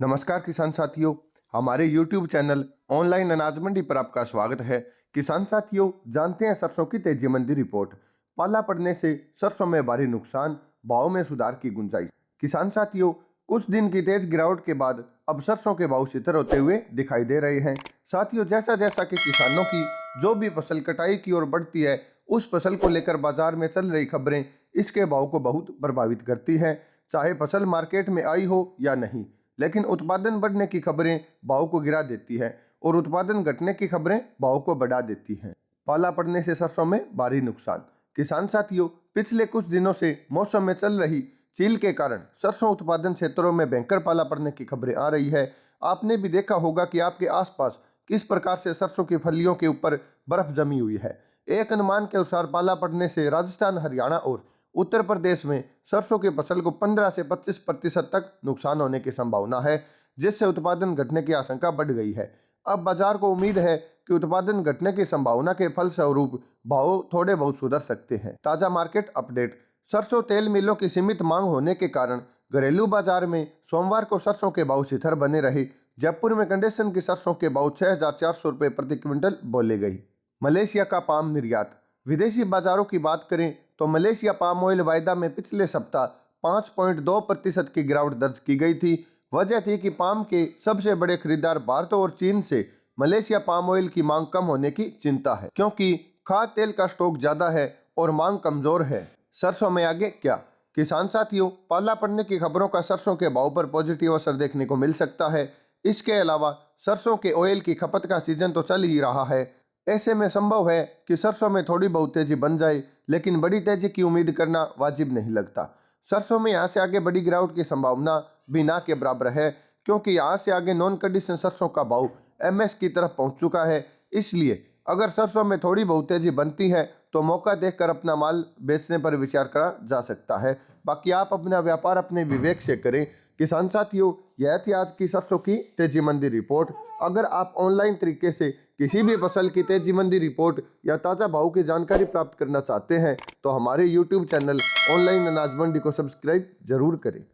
नमस्कार किसान साथियों, हमारे YouTube चैनल ऑनलाइन अनाज मंडी पर आपका स्वागत है। किसान साथियों, जानते हैं सरसों की तेजी मंडी रिपोर्ट। पाला पड़ने से सरसों में भारी नुकसान, भाव में सुधार की गुंजाइश। किसान साथियों, कुछ दिन की तेज गिरावट के बाद अब सरसों के भाव स्थिर होते हुए दिखाई दे रहे हैं। साथियों, जैसा जैसा कि किसानों की जो भी फसल कटाई की ओर बढ़ती है, उस फसल को लेकर बाजार में चल रही खबरें इसके भाव को बहुत प्रभावित करती है। चाहे फसल मार्केट में आई हो या नहीं, लेकिन उत्पादन बढ़ने की खबरें भाव को गिरा देती है और उत्पादन घटने की खबरें भाव को बढ़ा देती हैं। पाला पड़ने से सरसों में भारी नुकसान। किसान साथियों, पिछले कुछ दिनों से मौसम में चल रही चील के कारण सरसों उत्पादन क्षेत्रों में भयंकर पाला पड़ने की खबरें आ रही है। आपने भी देखा होगा कि आपके आसपास किस प्रकार से सरसों की फलियों के ऊपर बर्फ जमी हुई है। एक अनुमान के अनुसार पाला पड़ने से राजस्थान, हरियाणा और उत्तर प्रदेश में सरसों की फसल को 15 से 25% तक नुकसान होने की संभावना है, जिससे उत्पादन घटने की आशंका बढ़ गई है। अब बाजार को उम्मीद है कि उत्पादन घटने की संभावना के फलस्वरूप भाव थोड़े बहुत सुधर सकते हैं। ताजा मार्केट अपडेट। सरसों तेल मिलों की सीमित मांग होने के कारण घरेलू बाजार में सोमवार को सरसों के भाव स्थिर बने रहे। जयपुर में कंडीशन की सरसों के भाव 6,400 रुपये प्रति क्विंटल बोले गई। मलेशिया का पाम निर्यात। विदेशी बाजारों की बात करें तो मलेशिया पाम ऑयल वायदा में पिछले सप्ताह 5.2% की गिरावट दर्ज की गई थी। वजह थी कि पाम के सबसे बड़े खरीदार भारत और चीन से मलेशिया पाम ऑयल की मांग कम होने की चिंता है, क्योंकि खाद्य तेल का स्टॉक ज्यादा है और मांग कमजोर है। सरसों में आगे क्या? किसान साथियों, पाला पड़ने की खबरों का सरसों के भाव पर पॉजिटिव असर देखने को मिल सकता है। इसके अलावा सरसों के ऑयल की खपत का सीजन तो चल ही रहा है। ऐसे में संभव है कि सरसों में थोड़ी बहुत तेजी बन जाए, लेकिन बड़ी तेजी की उम्मीद करना वाजिब नहीं लगता। सरसों में यहाँ से आगे बड़ी गिरावट की संभावना भी ना के बराबर है, क्योंकि यहाँ से आगे नॉन कंडीशन सरसों का भाव MS की तरफ पहुँच चुका है। इसलिए अगर सरसों में थोड़ी बहुत तेजी बनती है तो मौका देखकर अपना माल बेचने पर विचार करा जा सकता है। बाकी आप अपना व्यापार अपने विवेक से करें। किसान साथियों, यह थी आज की सरसों की तेजी मंदी रिपोर्ट। अगर आप ऑनलाइन तरीके से किसी भी फसल की तेजी मंदी रिपोर्ट या ताज़ा भाव की जानकारी प्राप्त करना चाहते हैं तो हमारे YouTube चैनल ऑनलाइन अनाज मंडी को सब्सक्राइब जरूर करें।